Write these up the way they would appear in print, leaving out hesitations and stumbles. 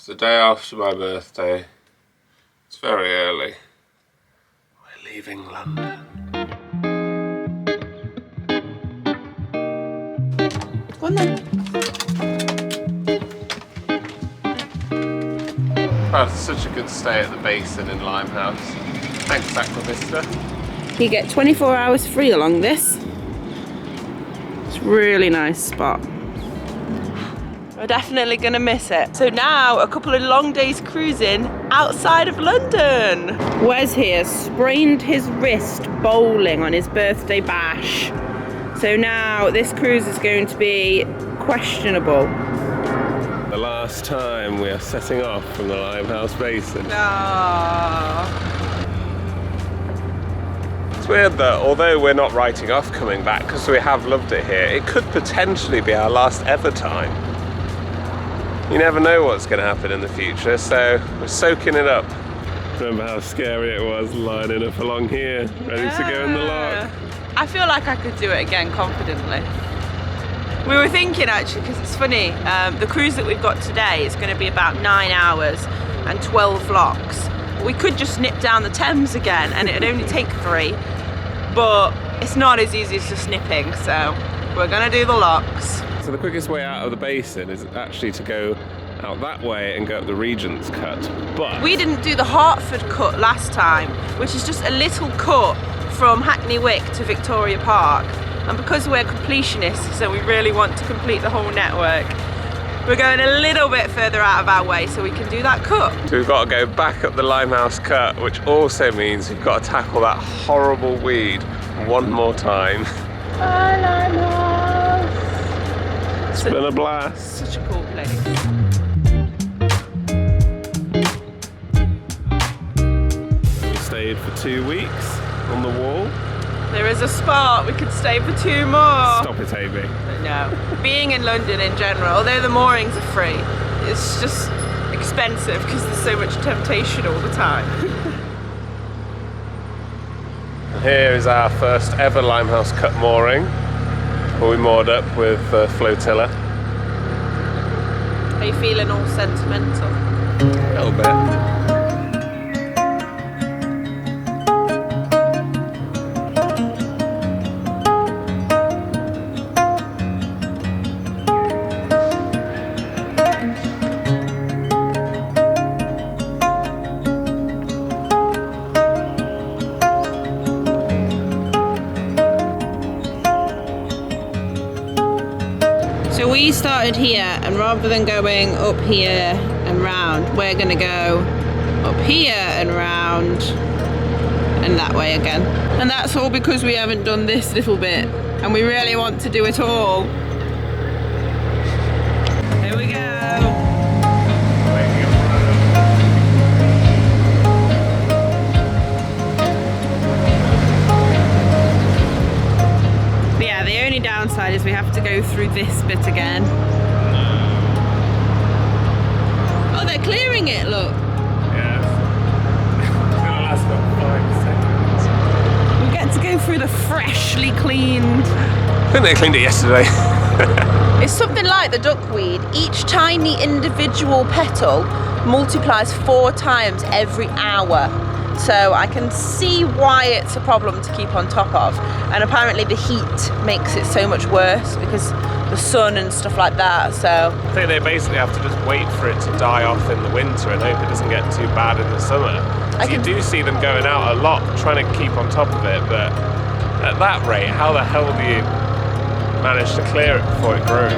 It's the day after my birthday. It's very early. We're leaving London. Go on then. Oh, it's such a good stay at the Basin in Limehouse. Thanks, Aquavista. You get 24 hours free along this. It's a really nice spot. We're definitely gonna miss it. So now a couple of long days cruising outside of London. Wes here sprained his wrist bowling on his birthday bash. So now this cruise is going to be questionable. The last time we are setting off from the Limehouse Basin. It's weird that although we're not writing off coming back because we have loved it here, it could potentially be our last ever time. You never know what's going to happen in the future, so we're soaking it up. Remember how scary it was lining up along here, ready to go in the lock? I feel like I could do it again confidently. We were thinking actually, because it's funny, the cruise that we've got today is going to be about 9 hours and 12 locks. We could just nip down the Thames again and it'd only take 3, but it's not as easy as just nipping, so we're going to do the locks. So the quickest way out of the Basin is actually to go out that way and go up the Regent's Cut, but we didn't do the Hertford Cut last time, which is just a little cut from Hackney Wick to Victoria Park, and because we're completionists, so we really want to complete the whole network, we're going a little bit further out of our way so we can do that cut. So we've got to go back up the Limehouse Cut, which also means we've got to tackle that horrible weed one more time. Bye, Limehouse! It's been a blast. Such a cool place. We stayed for 2 weeks on the wall. There is a spot we could stay for 2 more. Stop it, Amy. No. Being in London in general, although the moorings are free, it's just expensive because there's so much temptation all the time. Here is our first ever Limehouse Cut mooring, where we moored up with the flotilla. Are you feeling all sentimental? A little bit. So we started here, and rather than going up here and round, we're gonna go up here and round and that way again. And that's all because we haven't done this little bit, and we really want to do it all. Here we go. But yeah, the only downside is we have to go through this bit again. Oh, they're clearing it, look. Yeah. It's gonna last about 5 seconds. We get to go through the freshly cleaned. I think they cleaned it yesterday. It's something like the duckweed. Each tiny individual petal multiplies 4 times every hour. So I can see why it's a problem to keep on top of. And apparently the heat makes it so much worse because the sun and stuff like that, so. I think they basically have to just wait for it to die off in the winter and hope it doesn't get too bad in the summer. You do see them going out a lot trying to keep on top of it, but at that rate, how the hell do you manage to clear it before it grows?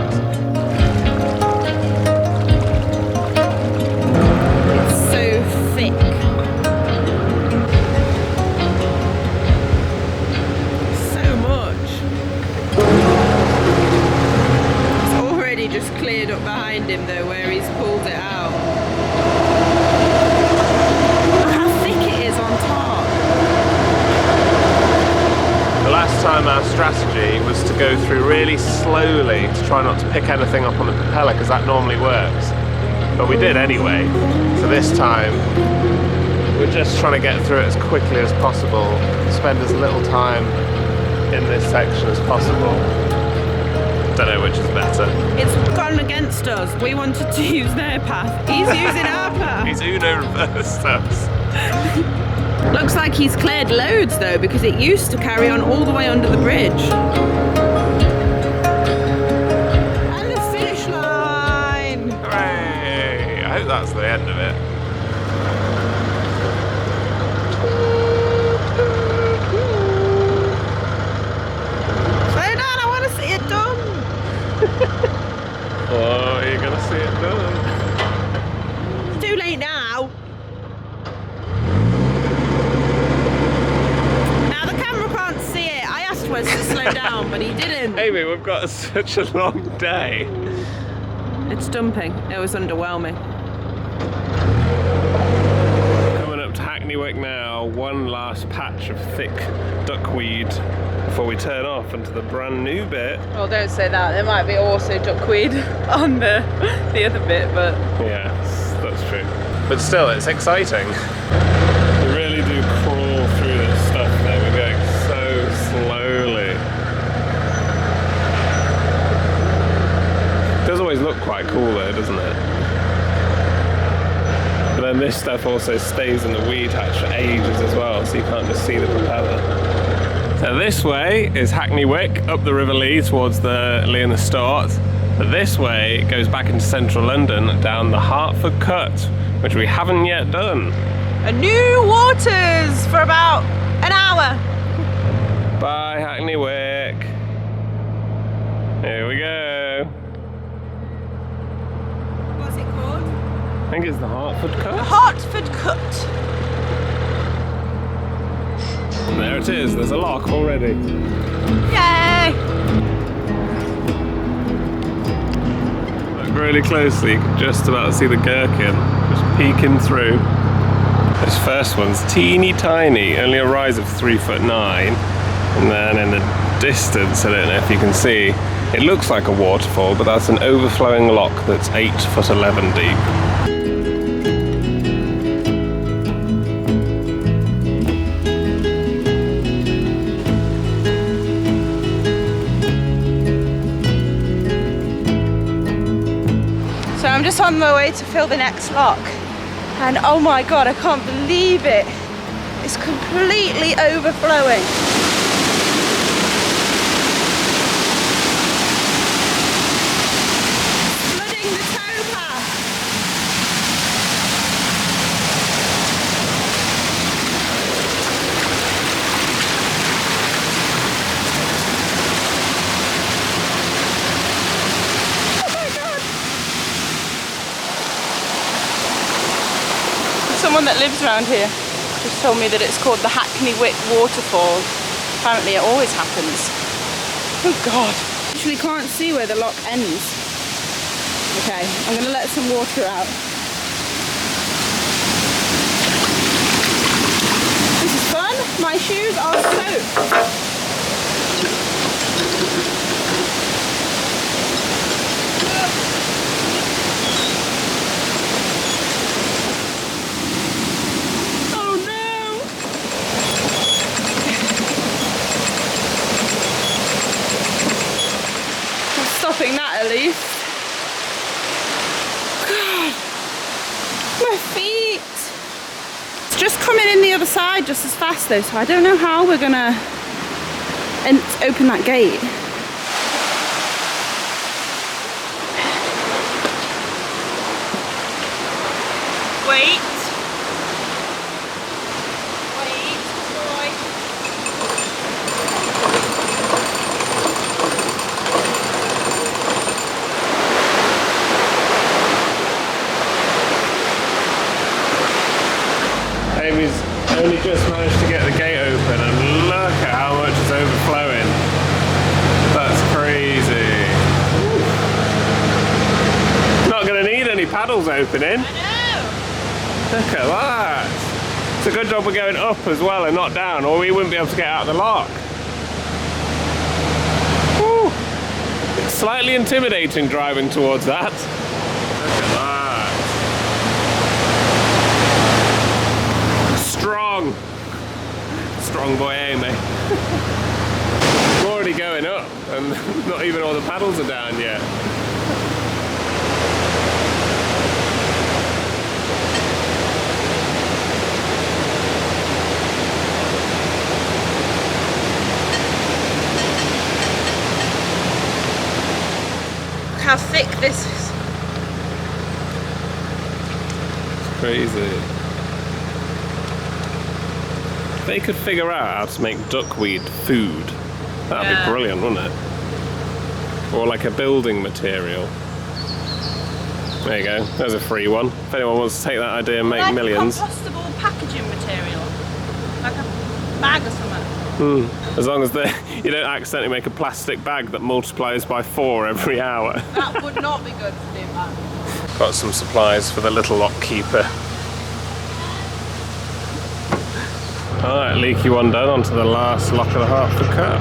It's so thick. So much. It's already just cleared up behind him though, where he's pulled it out. Look how thick it is on top. The last time our strategy was to go through really slowly to try not to pick anything up on the propeller, because that normally works. But we did anyway. So this time, we're just trying to get through it as quickly as possible, spend as little time in this section as possible. Don't know which is better. It's gone against us. We wanted to use their path. He's using our path. He's Uno reversed us. Looks like he's cleared loads though, because it used to carry on all the way under the bridge. And the finish line! Hooray! I hope that's the end of it. Slow down, I want to see it done. Oh, you're gonna see it done. It's too late now. Now the camera can't see it. I asked Wes to slow down, but he didn't. Amy, we've got such a long day. It's dumping. It was underwhelming. Coming up to Hackney Wick now, one last patch of thick duckweed before we turn off into the brand new bit. Well, don't say that. There might be also duckweed on the other bit, but... Yes, that's true. But still, it's exciting. We really do crawl through this stuff though. We're going so slowly. It does always look quite cool though, doesn't it? But then this stuff also stays in the weed hatch for ages as well, so you can't just see the propeller. So this way is Hackney Wick, up the River Lee towards the Lee and the Stort. But this way goes back into central London, down the Hertford Cut, which we haven't yet done. A new waters for about an hour. Bye Hackney Wick. Here we go. What's it called? I think it's the Hertford Cut. The Hertford Cut. And there it is, there's a lock already. Yay! Look really closely, you can just about see the gherkin just peeking through. This first one's teeny tiny, only a rise of 3'9". And then in the distance, I don't know if you can see, it looks like a waterfall, but that's an overflowing lock that's 8'11" deep. So I'm just on my way to fill the next lock. And oh my God, I can't believe it. It's completely overflowing. Flooding the towpath. Oh my God. Someone that lives around here just told me that it's called the Hackney Wick waterfall. Apparently it always happens. Oh God. Actually can't see where the lock ends. Okay, I'm gonna let some water out. This is fun. My shoes are soaked. Stopping that at least. God, my feet. It's just coming in the other side just as fast though, so I don't know how we're gonna open that gate. Wait. Amy's only just managed to get the gate open and look at how much is overflowing. That's crazy. Not going to need any paddles opening. I know. Look at that. It's a good job we're going up as well and not down, or we wouldn't be able to get out of the lock. Woo. It's slightly intimidating driving towards that. Look at that. Strong. Strong boy Amy. We're already going up and not even all the paddles paddles are down yet. Look how thick this is. It's crazy. If they could figure out how to make duckweed food, that'd be brilliant, wouldn't it? Or like a building material. There you go, there's a free one. If anyone wants to take that idea and make like millions. Like compostable packaging material. Like a bag or something. As long as you don't accidentally make a plastic bag that multiplies by 4 every hour. That would not be good to do that. Got some supplies for the little lock keeper. Alright, leaky one done, onto the last lock of the Hartford Cut.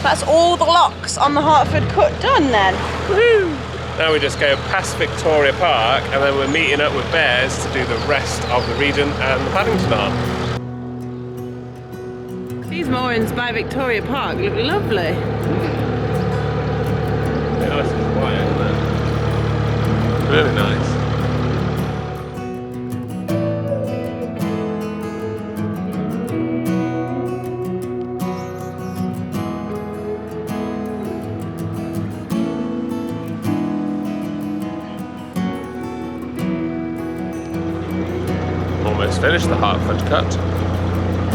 That's all the locks on the Hartford Cut done then. Woo! Now we just go past Victoria Park and then we're meeting up with Bears to do the rest of the Regent and the Paddington Arm. These moorings by Victoria Park look lovely. Yeah, nice and quiet, isn't it? Really nice. Almost finished the Hartford Cut.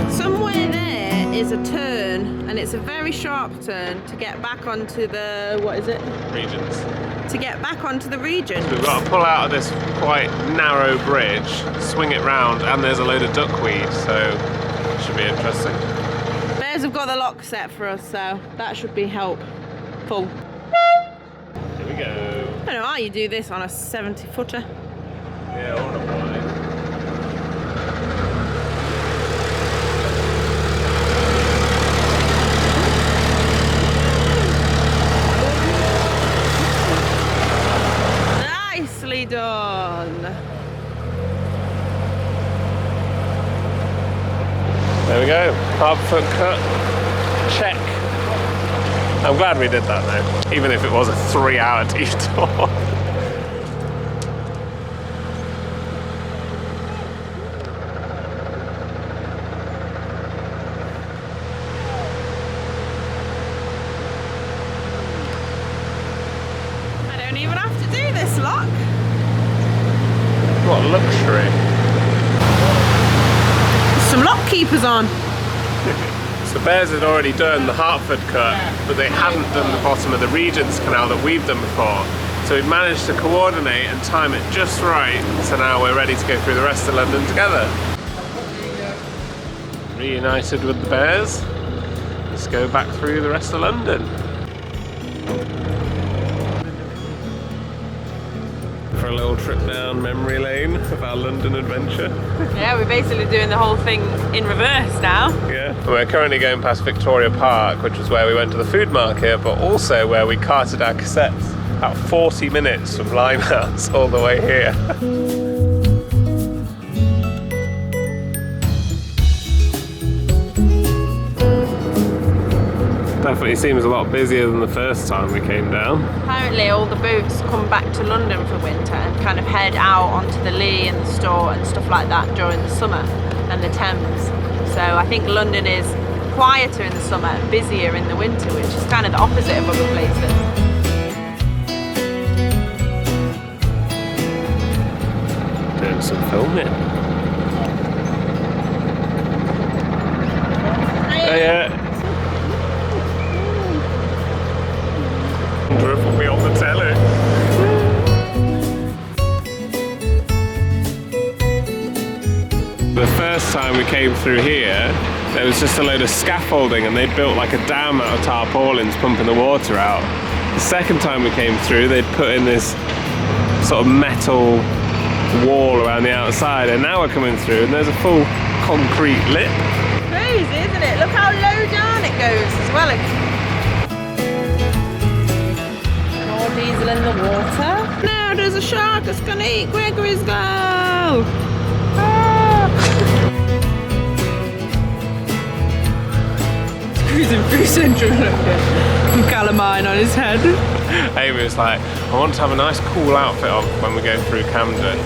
Somewhere there is a turn, and it's a very sharp turn to get back onto the, what is it? Regents. To get back onto the Regent. We've got to pull out of this quite narrow bridge, swing it round, and there's a load of duckweed, so it should be interesting. Bears have got the lock set for us, so that should be helpful. Here we go. I don't know how you do this on a 70-footer. Yeah, on a wide. Nicely done. There we go, Hartford Cut, check. I'm glad we did that though, even if it was a 3-hour detour. I don't even have to do this lock. What luxury. Some lock keepers on. So Bears had already done the Hartford Cut, but they hadn't done the bottom of the Regent's Canal that we've done before. So we've managed to coordinate and time it just right, so now we're ready to go through the rest of London together. Reunited with the Bears, let's go back through the rest of London. For a little trip down memory lane of our London adventure. Yeah, we're basically doing the whole thing in reverse now. Yeah, we're currently going past Victoria Park, which was where we went to the food market, but also where we carted our cassettes. About 40 minutes from Limehouse all the way here. Definitely seems a lot busier than the first time we came down. Apparently all the boats come back to London for winter and kind of head out onto the Lee and the Store and stuff like that during the summer and the Thames. So I think London is quieter in the summer and busier in the winter, which is kind of the opposite of other places. Doing some filming. Yeah. Wonder if we'll be on the telly. The first time we came through here, there was just a load of scaffolding and they'd built like a dam out of tarpaulins pumping the water out. The second time we came through, they'd put in this sort of metal wall around the outside, and now we're coming through and there's a full concrete lip. Crazy, isn't it? Look how low down it goes as well. diesel in the water. No, there's a shark that's gonna eat Gregory's girl. Ah. Cruising through Central London with calamine on his head. Amy was like, I want to have a nice cool outfit on when we go through Camden.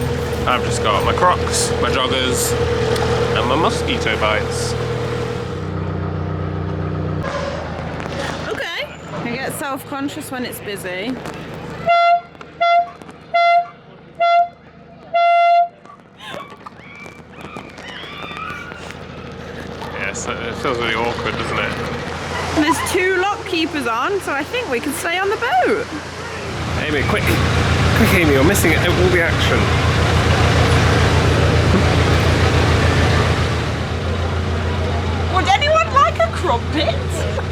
I've just got my Crocs, my joggers, and my mosquito bites. Okay. I get self-conscious when it's busy. Yes, it feels really awkward, doesn't it? There's 2 lock keepers on, so I think we can stay on the boat. Amy, quick, Amy, you're missing it. All the action. Would anyone like a crumpet?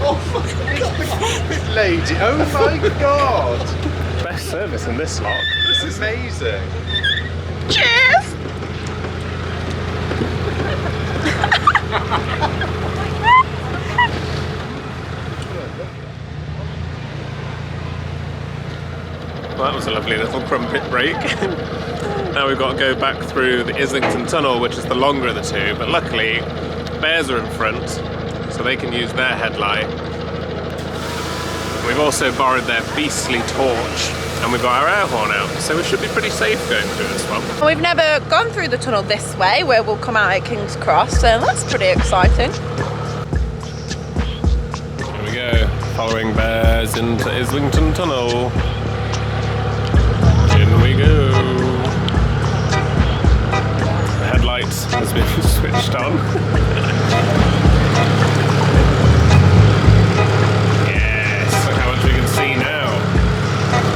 Oh my god, the crumpet lady! Oh my god! Best service in this lot. This is amazing. Cheers! Well, that was a lovely little crumpet break. Now we've got to go back through the Islington Tunnel, which is the longer of the two, but luckily bears are in front, so they can use their headlight. We've also borrowed their beastly torch, and we've got our air horn out, so we should be pretty safe going through this one. We've never gone through the tunnel this way, where we'll come out at King's Cross, so that's pretty exciting. Here we go, following bears into Islington Tunnel. In we go. The headlight has been switched on. Yes, look how much we can see now.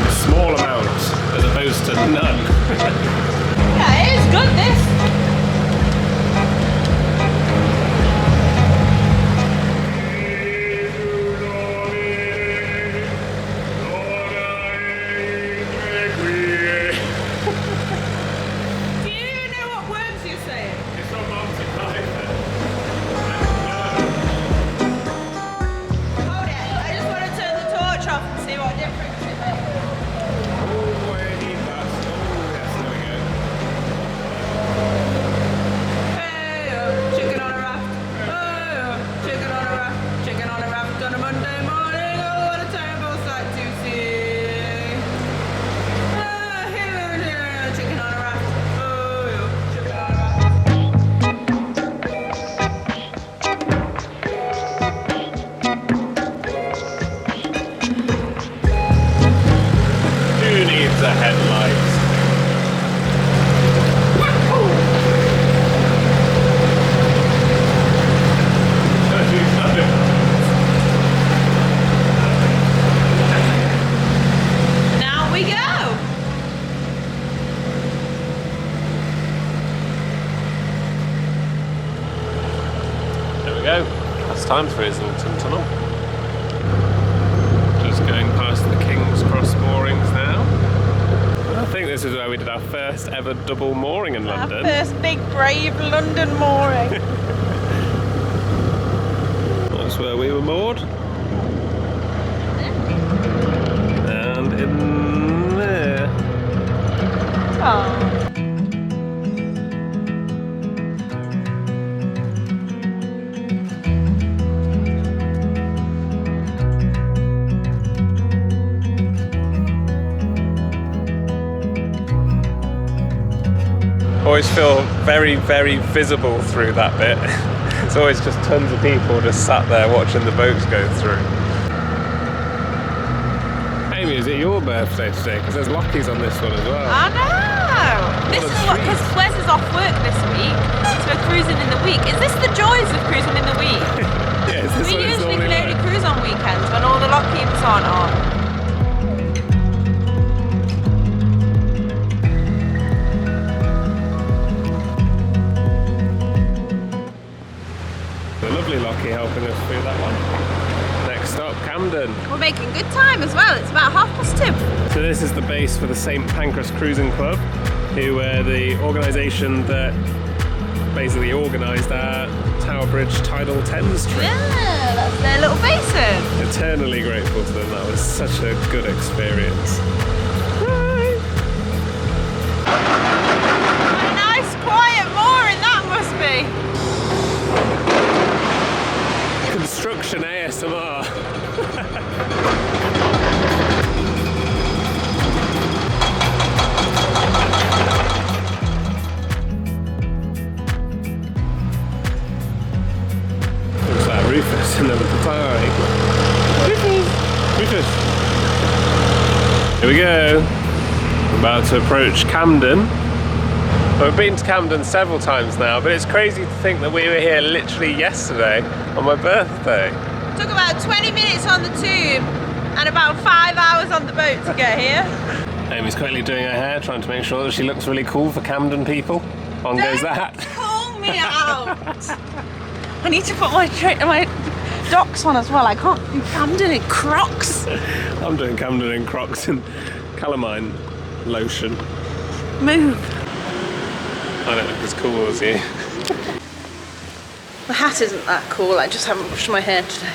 A small amount as opposed to none. Yeah, it is good, this. Do you even know what words you're saying? It's on Monty Python. Hold it, I just want to turn the torch off and see what difference it makes. Oh, I need that. Oh, yes, there we go. Hey, chicken on a raft. Hey, chicken on a raft. Chicken on a raft on a Monday morning. Oh, what a terrible sight to see. Chicken on a raft. Oh, chicken on a raft. Who needs a headlight? Now we go. There we go. That's time for Islington Tunnel. Just going past the King's Cross moorings now. I think this is where we did our first ever double mooring in Our London. first big brave London mooring. That's where we were moored. And in there. Oh. Always feel very, very visible through that bit. It's always just tons of people just sat there watching the boats go through. Amy, is it your birthday today? Because there's Lockie's on this one as well. I know. This What a is what, treat. because Wes is off work this week, so we're cruising in the week. Is this the joys of cruising in the week? Yeah, is this We what it's usually normally can only like? cruise on weekends when all the lock keepers aren't on. The lovely Lockie helping us through that one. Next stop, Camden. We're making good time as well. It's about 2:30. So this is the base for the St Pancras Cruising Club, who were the organisation that basically organised our Tower Bridge Tidal Thames trip. Yeah, that's their little basin. Eternally grateful to them. That was such a good experience. A nice quiet mooring that must be. Construction ASMR. Looks like Rufus in the pie. Rufus. Here we go. We're about to approach Camden. We've been to Camden several times now, but it's crazy to think that we were here literally yesterday on my birthday. Took about 20 minutes on the tube and about 5 hours on the boat to get here. Amy's quickly doing her hair, trying to make sure that she looks really cool for Camden people. On goes that. Call me out. I need to put my docks on as well. I can't do Camden in Crocs. I'm doing Camden in Crocs and calamine lotion. Move. I don't look as cool as you. The hat isn't that cool. I just haven't brushed my hair today.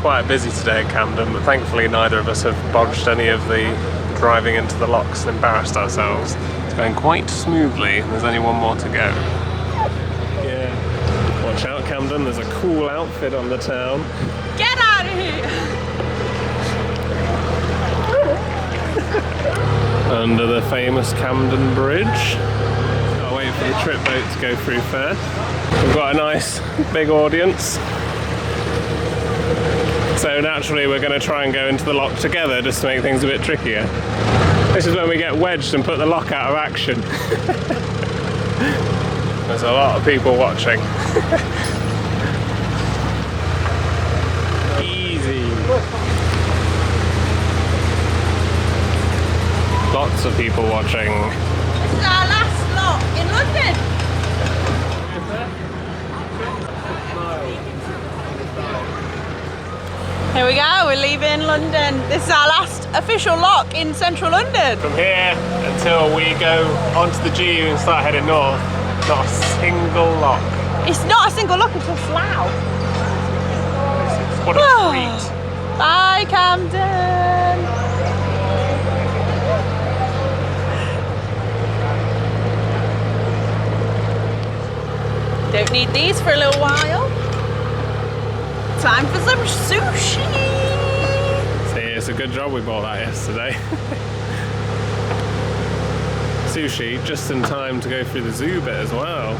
Quite busy today at Camden, but thankfully neither of us have bodged any of the driving into the locks and embarrassed ourselves. It's going quite smoothly, and there's only one more to go. Yeah. Watch out, Camden, there's a cool outfit on the town. Get out of here! Under the famous Camden Bridge. I'll wait for the trip boat to go through first. We've got a nice big audience. So naturally we're going to try and go into the lock together just to make things a bit trickier. This is when we get wedged and put the lock out of action. There's a lot of people watching. Easy. Lots of people watching. This is our last lock in London. Here we go, we're leaving London. This is our last official lock in central London. From here until we go onto the GU and start heading north, not a single lock. It's not a single lock, it's a slough. What a treat. Bye, Camden. Don't need these for a little while. Time for some sushi! See, it's a good job we bought that yesterday. Sushi just in time to go through the zoo bit as well.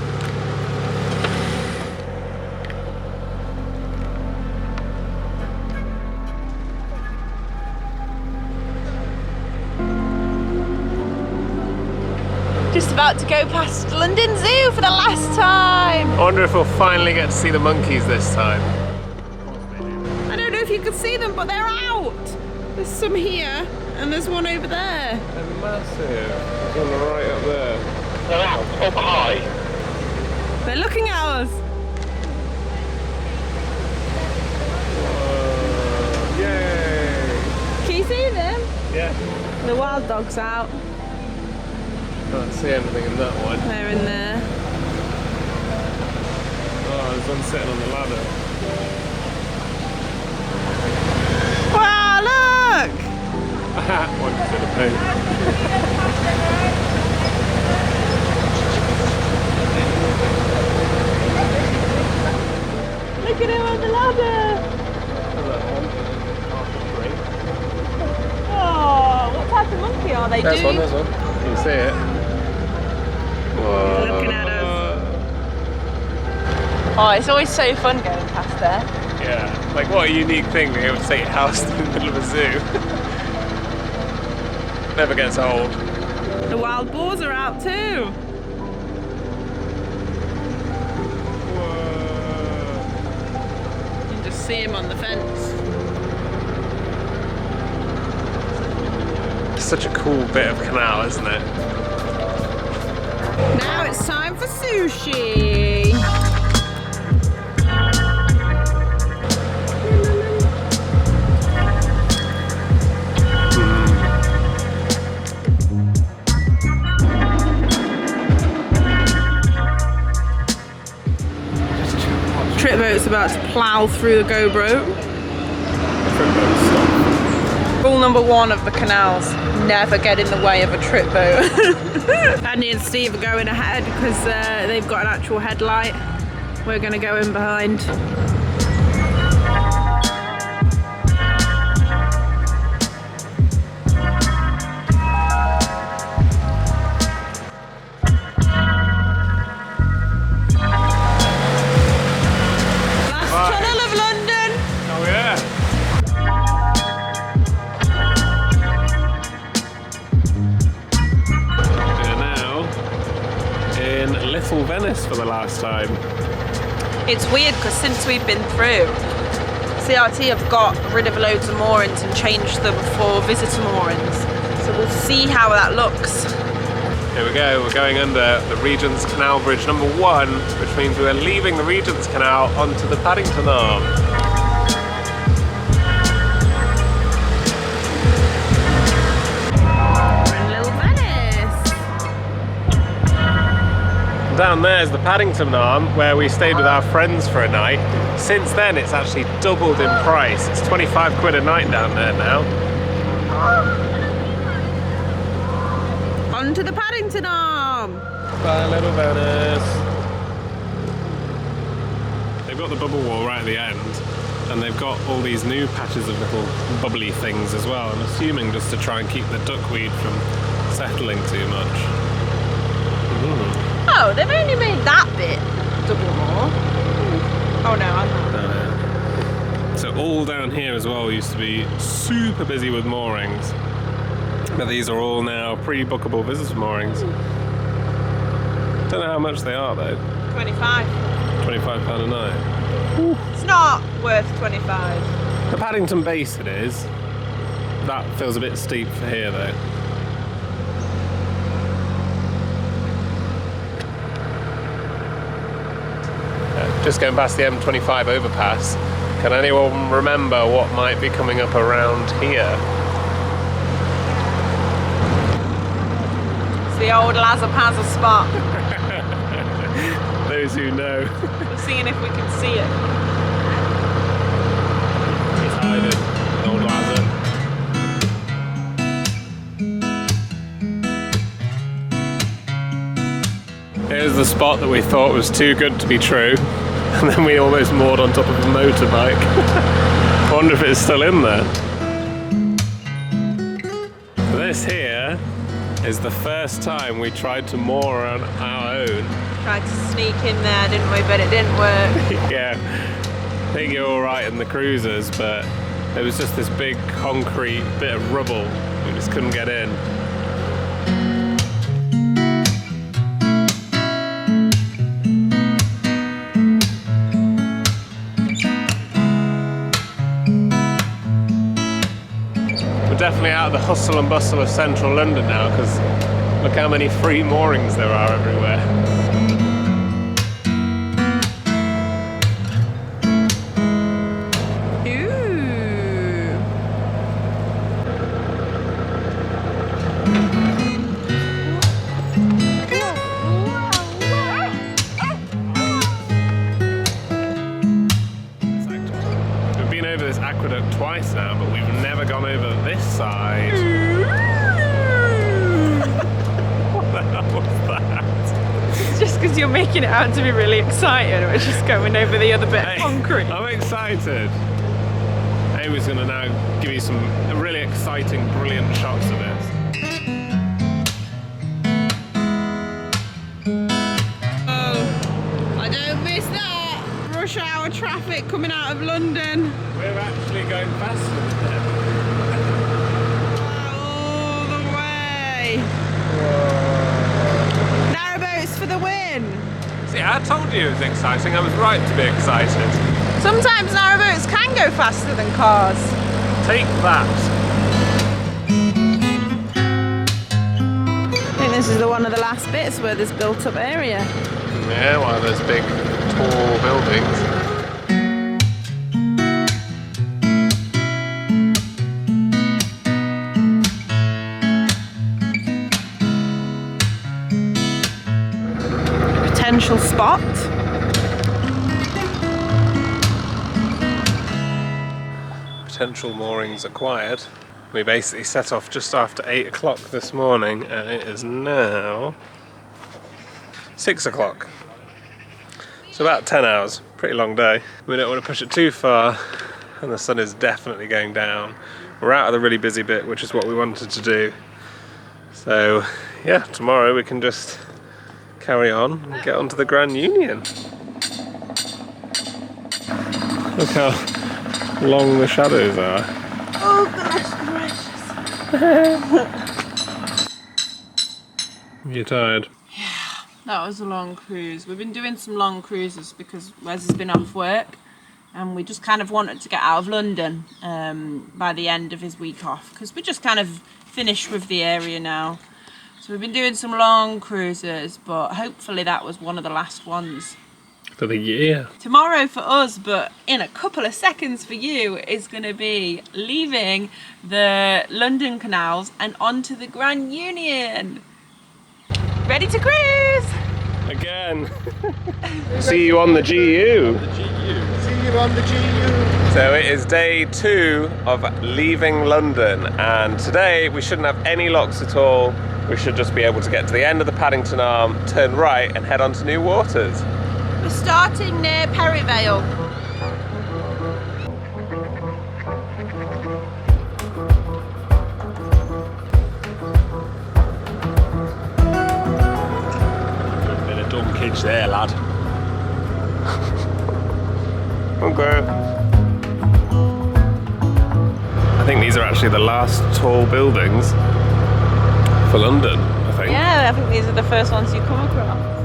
Just about to go past London Zoo for the last time. I wonder if we'll finally get to see the monkeys this time. I don't know if you can see them, but they're out. There's some here, and there's one over there. They're massive. There's one right up there. They're out, up high. They're looking at us. Whoa. Yay! Can you see them? Yeah. The wild dog's out. Can't see anything in that one. They're in there. Oh, there's one sitting on the ladder. Wow, look! One's in a poo. Look at him on the ladder. Oh, what type of monkey are they? There's one, there's one. Can you see it? Whoa. Looking at us. Oh, it's always so fun going past there. Yeah, like what a unique thing being able to take a house in the middle of a zoo. Never gets old. The wild boars are out too. Whoa. You can just see him on the fence. It's such a cool bit of canal, isn't it? Now it's time for sushi. Trip boat's about to plough through the GoPro. Rule number one of the canals: never get in the way of a trip boat. Andy and Steve are going ahead because they've got an actual headlight. We're going to go in behind. Venice for the last time. It's weird because since we've been through, CRT have got rid of loads of moorings and changed them for visitor moorings. So we'll see how that looks. Here we go, we're going under the Regent's Canal Bridge number 1, which means we're leaving the Regent's Canal onto the Paddington Arm. Down there is the Paddington Arm, where we stayed with our friends for a night. Since then, it's actually doubled in price. It's 25 quid a night down there now. On to the Paddington Arm! Bye, little Venice. They've got the bubble wall right at the end, and they've got all these new patches of little bubbly things as well. I'm assuming just to try and keep the duckweed from settling too much. Oh, they've only made that bit double more. Oh no, I'm not. So all down here as well used to be super busy with moorings. But these are all now pre-bookable visitor moorings. Don't know how much they are though. 25. £25 a night. It's not worth 25. The Paddington Base it is. That feels a bit steep for here though. Just going past the M25 overpass. Can anyone remember what might be coming up around here? It's the old Lazapazza spot. Those who know. We're seeing if we can see it. It's hiding. Old Lazar. Here's the spot that we thought was too good to be true. And then we almost moored on top of a motorbike. I wonder if it's still in there. This here is the first time we tried to moor on our own. Tried to sneak in there, didn't we? But it didn't work. Yeah, I think you're all right in the cruisers, but there was just this big concrete bit of rubble. We just couldn't get in. Definitely out of the hustle and bustle of central London now, because look how many free moorings there are everywhere. We've been over this aqueduct twice now, but we've never gone over this side. What the hell was that? It's just because you're making it out to be really exciting. We're just going over the other bit of concrete. I'm excited. Amy's going to now give you some really exciting, brilliant shots of this. Oh, I don't miss that. Rush hour traffic coming out of London. We're actually going faster than them. All the way. Whoa. Narrowboats for the win. See, I told you it was exciting. I was right to be excited. Sometimes narrowboats can go faster than cars. Take that. I think this is one of the last bits where there's built up area. Yeah, one of those big, tall buildings. Potential spot. Potential moorings acquired. We basically set off just after 8 o'clock this morning and it is now 6 o'clock. So about 10 hours, pretty long day. We don't want to push it too far and the sun is definitely going down. We're out of the really busy bit, which is what we wanted to do. So yeah, tomorrow we can just carry on and get onto the Grand Union. Look how long the shadows are. Oh gosh gracious. You're tired? Yeah, that was a long cruise. We've been doing some long cruises because Wes has been off work and we just kind of wanted to get out of London by the end of his week off because we're just kind of finished with the area now. So we've been doing some long cruises, but hopefully that was one of the last ones. For the year. Tomorrow for us, but in a couple of seconds for you, is going to be leaving the London canals and onto the Grand Union. Ready to cruise! Again. See you on the GU. See you on the GU. So it is day 2 of leaving London and today we shouldn't have any locks at all. We should just be able to get to the end of the Paddington Arm, turn right and head on to new waters. We're starting near Perryvale. Bit of dunkage there, lad. Okay. I think these are actually the last tall buildings for London, I think. Yeah, I think these are the first ones you come across.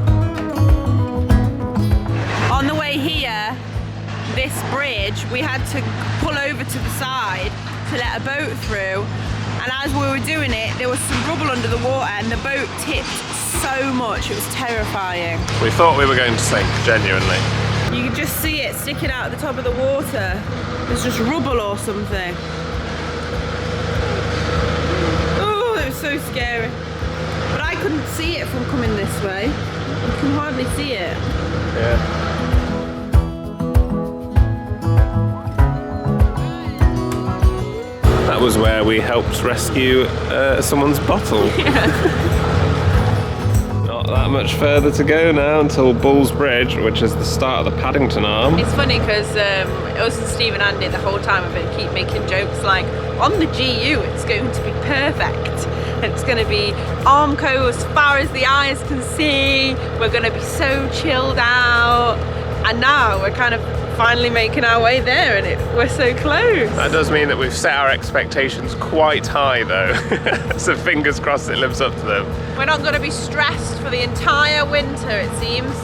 On the way here, this bridge, we had to pull over to the side to let a boat through. And as we were doing it, there was some rubble under the water and the boat tipped so much, it was terrifying. We thought we were going to sink, genuinely. You could just see it sticking out at the top of the water. There's just rubble or something. Oh, it was so scary. But I couldn't see it from coming this way. You can hardly see it. Yeah. That was where we helped rescue someone's bottle. Yeah. Not that much further to go now until Bull's Bridge, which is the start of the Paddington Arm. It's funny because us and Steve and Andy the whole time have been keep making jokes like, on the GU it's going to be perfect. It's going to be Armco as far as the eyes can see. We're going to be so chilled out. And now we're kind of finally making our way there and we're so close. That does mean that we've set our expectations quite high though. So fingers crossed it lives up to them. We're not going to be stressed for the entire winter, it seems.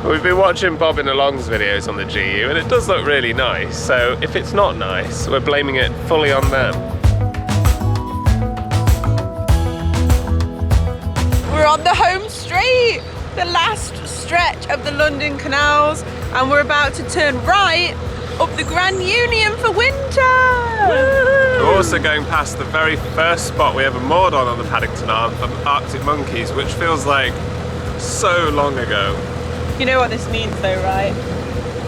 We've been watching Bob in Along's videos on the GU and it does look really nice. So if it's not nice, we're blaming it fully on them. We're on the home straight, the last stretch of the London canals, and we're about to turn right up the Grand Union for winter. We're also going past the very first spot we ever moored on the Paddington Arm for Arctic monkeys, which feels like so long ago. You know what this means though, right?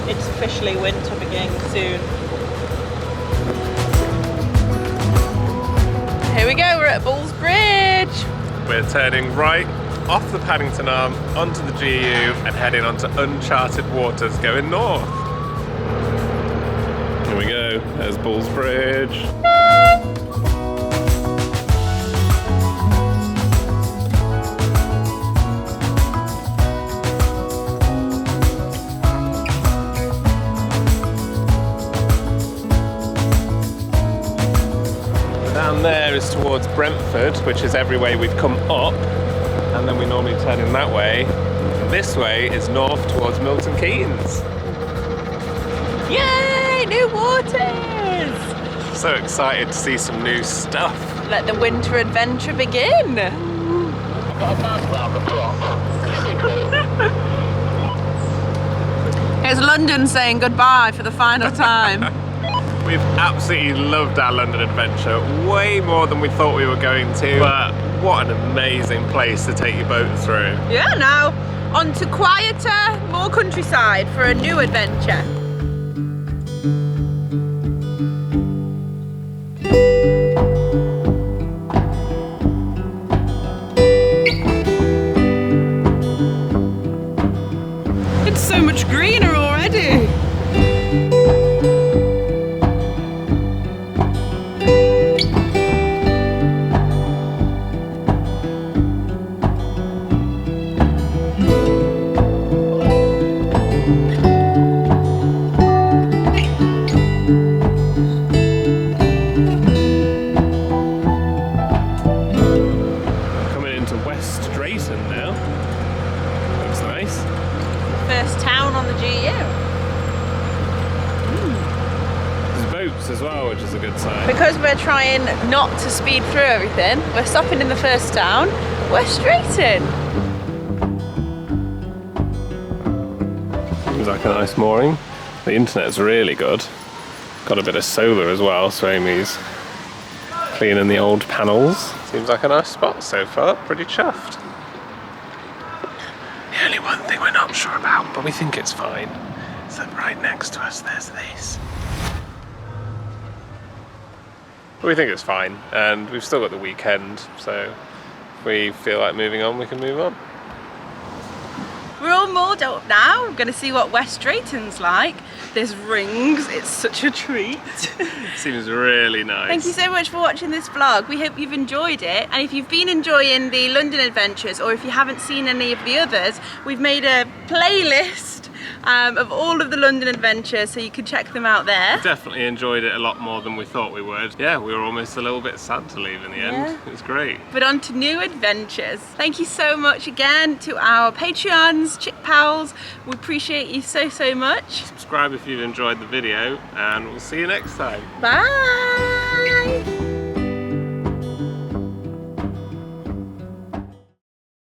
It's officially winter beginning soon. Here we go, we're at Bull's Bridge. We're turning right off the Paddington Arm onto the GU and heading onto uncharted waters going north. Here we go, there's Bull's Bridge. Down there is towards Brentford, which is every way we've come up, and then we normally turn in that way. This way is north towards Milton Keynes. Yay, new waters! So excited to see some new stuff. Let the winter adventure begin. It's London saying goodbye for the final time. We've absolutely loved our London adventure, way more than we thought we were going to, but what an amazing place to take your boat through. Yeah, now on to quieter, more countryside for a new adventure. It's so much greener already. First town on the GU. There's boats as well, which is a good sign. Because we're trying not to speed through everything, we're stopping in the first town, we're straighting. Seems like a nice mooring. The internet's really good. Got a bit of solar as well, so Amy's cleaning the old panels. Seems like a nice spot so far, pretty chuffed. The only one thing we're not sure about, but we think it's fine, is that right next to us there's this. But we think it's fine, and we've still got the weekend, so if we feel like moving on, we can move on. We're all moored up now. We're going to see what West Drayton's like. There's rings, it's such a treat. Seems really nice. Thank you so much for watching this vlog. We hope you've enjoyed it. And if you've been enjoying the London adventures, or if you haven't seen any of the others, we've made a playlist of all of the London adventures, so you can check them out there. Definitely enjoyed it a lot more than we thought we would. Yeah, we were almost a little bit sad to leave in the end. Yeah. It was great. But on to new adventures. Thank you so much again to our Patreons, Chick Pals. We appreciate you so, so much. Subscribe if you've enjoyed the video, and we'll see you next time. Bye!